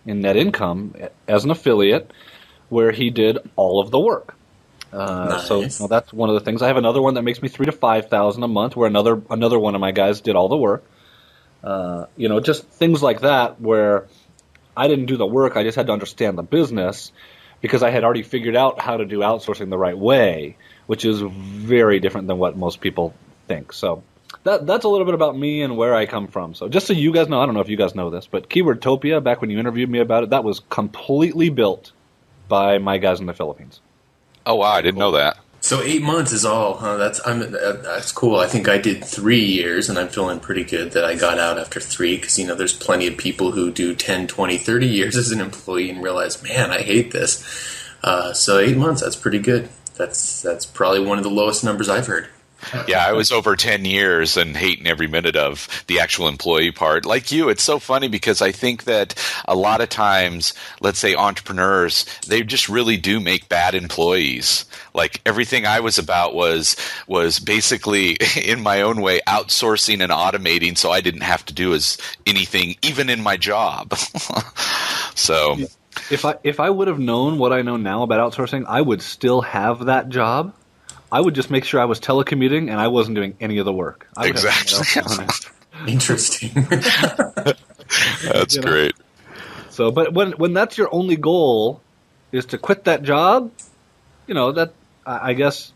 in net income as an affiliate where he did all of the work. Nice. So that's one of the things. I have another one that makes me $3,000 to $5,000 a month, where another one of my guys did all the work. Just things like that where I didn't do the work. I just had to understand the business because I had already figured out how to do outsourcing the right way, which is very different than what most people think. So that's a little bit about me and where I come from. So just so you guys know, I don't know if you guys know this, but Keywordtopia, back when you interviewed me about it, that was completely built by my guys in the Philippines. Oh, wow, I didn't know that. So 8 months is all, huh? That's cool. I think I did 3 years, and I'm feeling pretty good that I got out after 3, because, there's plenty of people who do 10, 20, 30 years as an employee and realize, man, I hate this. So 8 months, that's pretty good. That's probably one of the lowest numbers I've heard. Yeah, I was over 10 years and hating every minute of the actual employee part. Like you, it's so funny because I think that a lot of times, let's say entrepreneurs, they just really do make bad employees. Like everything I was about was basically in my own way outsourcing and automating so I didn't have to do anything even in my job. So if I would have known what I know now about outsourcing, I would still have that job. I would just make sure I was telecommuting and I wasn't doing any of the work. Exactly. Interesting. That's great. So, but when that's your only goal is to quit that job, that I guess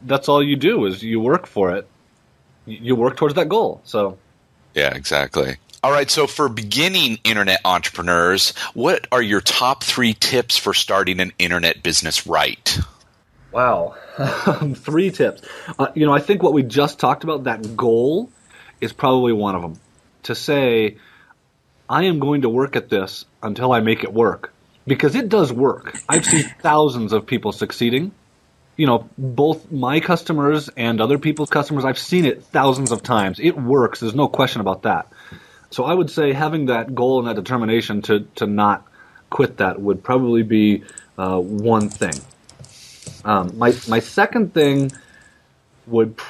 that's all you do is you work for it. You work towards that goal. So, yeah, exactly. All right. So for beginning internet entrepreneurs, what are your top 3 tips for starting an internet business right? Wow. 3 tips. I think what we just talked about, that goal, is probably one of them. To say, I am going to work at this until I make it work. Because it does work. I've seen thousands of people succeeding. Both my customers and other people's customers, I've seen it thousands of times. It works. There's no question about that. So I would say having that goal and that determination to not quit that would probably be one thing. My second thing would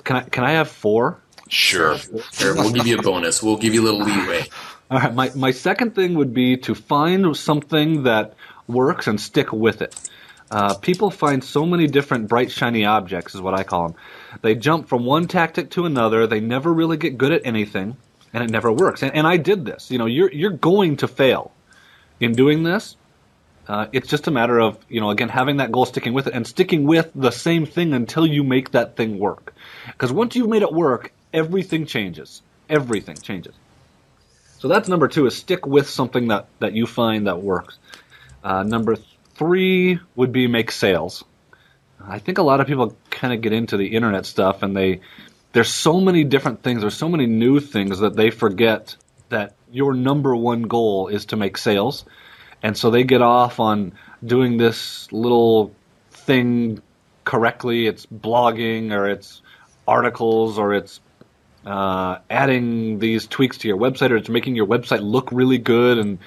can I have 4? Sure. We'll give you a bonus. We'll give you a little leeway. All right. My second thing would be to find something that works and stick with it. People find so many different bright, shiny objects, is what I call them. They jump from one tactic to another. They never really get good at anything, and it never works. And I did this. You're going to fail in doing this. It's just a matter of, again, having that goal, sticking with it, and sticking with the same thing until you make that thing work. Because once you've made it work, everything changes. Everything changes. So that's number 2, is stick with something that you find that works. Number 3 would be make sales. I think a lot of people kind of get into the internet stuff, and there's so many different things, there's so many new things that they forget that your number 1 goal is to make sales. And so they get off on doing this little thing correctly. It's blogging, or it's articles, or it's adding these tweaks to your website, or it's making your website look really good. And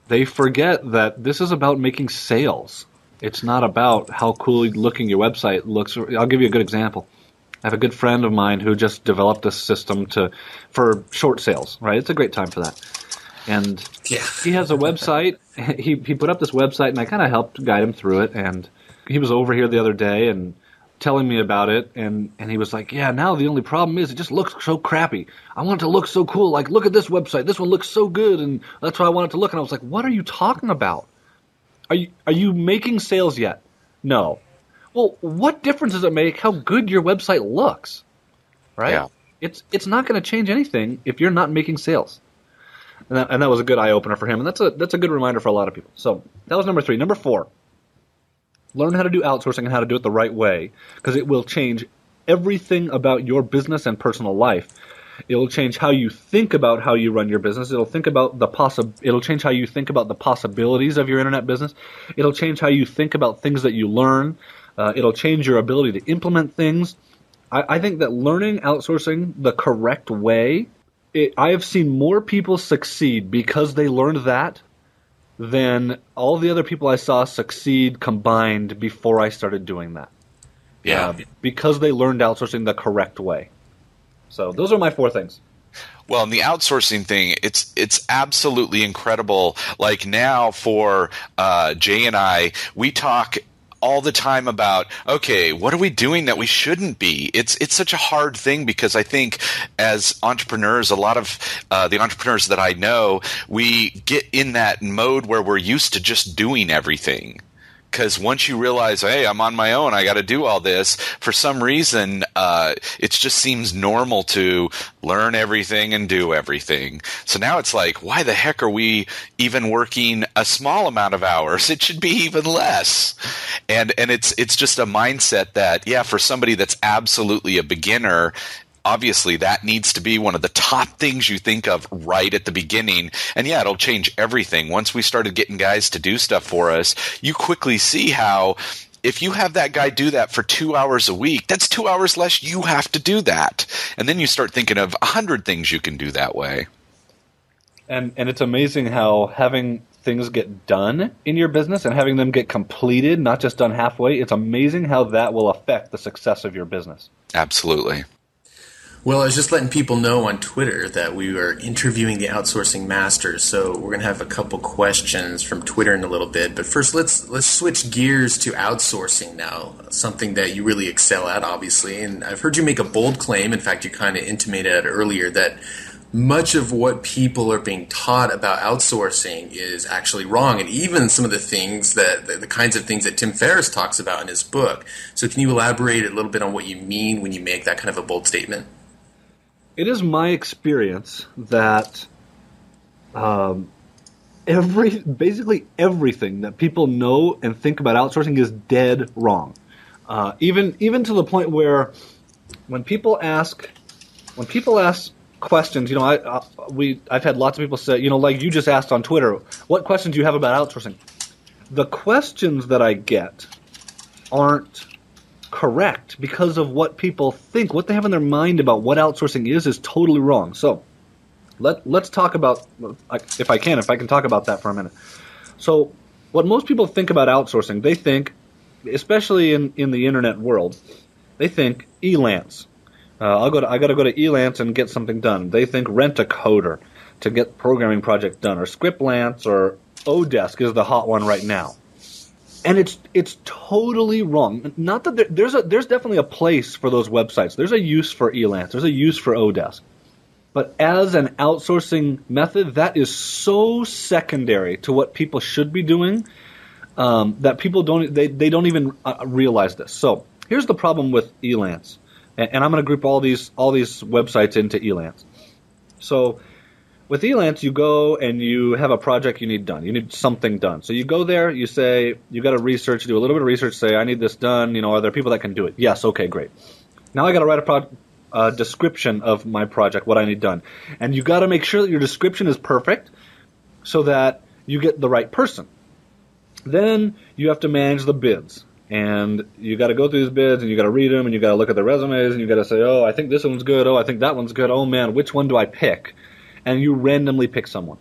they forget that this is about making sales. It's not about how cool looking your website looks. I'll give you a good example. I have a good friend of mine who just developed a system for short sales, right? It's a great time for that. And he has a website. He put up this website, and I kind of helped guide him through it. And he was over here the other day and telling me about it. And he was like, yeah, now the only problem is it just looks so crappy. I want it to look so cool. Like, look at this website. This one looks so good, and that's how I want it to look. And I was like, what are you talking about? Are you making sales yet? No. Well, what difference does it make how good your website looks? Right? Yeah. It's not going to change anything if you're not making sales. And that was a good eye-opener for him. And that's a good reminder for a lot of people. So that was number 3. Number 4, learn how to do outsourcing and how to do it the right way, because it will change everything about your business and personal life. It will change how you think about how you run your business. It'll change how you think about the possibilities of your internet business. It'll change how you think about things that you learn. It'll change your ability to implement things. I think that learning outsourcing the correct way, I have seen more people succeed because they learned that than all the other people I saw succeed combined before I started doing that. Yeah. Because they learned outsourcing the correct way. So those are my 4 things. Well, in the outsourcing thing, it's absolutely incredible. Like now for Jay and I, we talk all the time about, okay, what are we doing that we shouldn't be? It's such a hard thing because I think as entrepreneurs, a lot of the entrepreneurs that I know, we get in that mode where we're used to just doing everything. Because once you realize, hey, I'm on my own, I got to do all this, for some reason, it just seems normal to learn everything and do everything. So now it's like, why the heck are we even working a small amount of hours? It should be even less. And it's just a mindset that, yeah, for somebody that's absolutely a beginner, obviously that needs to be one of the top things you think of right at the beginning. And yeah, it'll change everything. Once we started getting guys to do stuff for us, you quickly see how if you have that guy do that for 2 hours a week, that's 2 hours less you have to do that. And then you start thinking of 100 things you can do that way. And it's amazing how having things get done in your business and having them get completed, not just done halfway, it's amazing how that will affect the success of your business. Absolutely. Well, I was just letting people know on Twitter that we are interviewing the outsourcing masters, so we're going to have a couple questions from Twitter in a little bit. But first, let's switch gears to outsourcing now, something that you really excel at, obviously. And I've heard you make a bold claim, in fact, you kind of intimated it earlier, that much of what people are being taught about outsourcing is actually wrong, and even some of the things the kinds of things that Tim Ferriss talks about in his book. So can you elaborate a little bit on what you mean when you make that kind of a bold statement? It is my experience that basically everything that people know and think about outsourcing is dead wrong. Even to the point where when people ask questions, I've had lots of people say, like you just asked on Twitter, what questions do you have about outsourcing? The questions that I get aren't correct because of what people think. What they have in their mind about what outsourcing is totally wrong. So let's talk about, if I can talk about that for a minute. So what most people think about outsourcing, they think, especially in the internet world, they think Elance. I got to go to Elance and get something done. They think Rent-A-Coder to get programming project done, or Scriptlance, or Odesk is the hot one right now. And it's totally wrong. Not that there's definitely a place for those websites. There's a use for Elance. There's a use for Odesk. But as an outsourcing method, that is so secondary to what people should be doing that people don't even realize this. So here's the problem with Elance, and I'm going to group all these websites into Elance. So with Elance, you go and you have a project you need done. You need something done. So you go there, you say, you got to research, do a little bit of research, say, I need this done. Are there people that can do it? Yes, okay, great. Now I got to write a description of my project, what I need done. And you got to make sure that your description is perfect so that you get the right person. Then you have to manage the bids. And you got to go through these bids, and you got to read them, and you got to look at the resumes, and you got to say, oh, I think this one's good. Oh, I think that one's good. Oh, man, which one do I pick? And you randomly pick someone.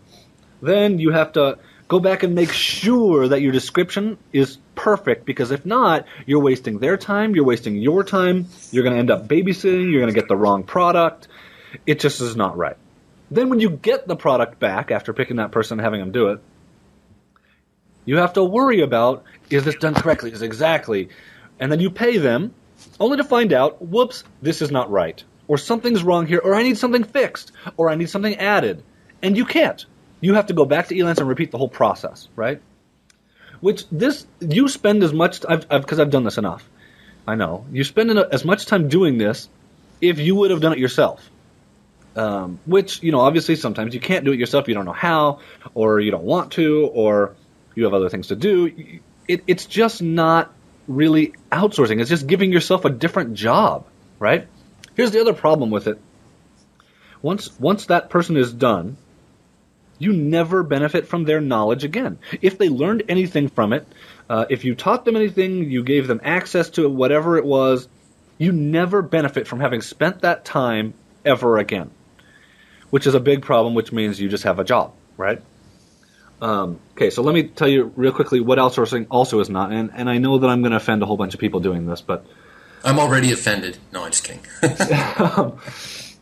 Then you have to go back and make sure that your description is perfect, because if not, you're wasting their time, you're wasting your time, you're going to end up babysitting, you're going to get the wrong product. It just is not right. Then when you get the product back after picking that person and having them do it, you have to worry about, is this done correctly? Is it exactly? And then you pay them, only to find out, whoops, this is not right. Or something's wrong here, or I need something fixed, or I need something added. And you can't. You have to go back to Elance and repeat the whole process, right? You spend as much, because I've done this enough, I know, you spend as much time doing this if you would have done it yourself. Which, obviously sometimes you can't do it yourself, you don't know how, or you don't want to, or you have other things to do. It's just not really outsourcing. It's just giving yourself a different job, right? Here's the other problem with it. Once that person is done, you never benefit from their knowledge again. If they learned anything from it, if you taught them anything, you gave them access to whatever it was, you never benefit from having spent that time ever again, which is a big problem, which means you just have a job, right? Okay, so let me tell you real quickly what outsourcing also is not, and I know that I'm going to offend a whole bunch of people doing this, but I'm already offended. No, I'm just kidding.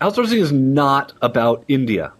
Outsourcing is not about India.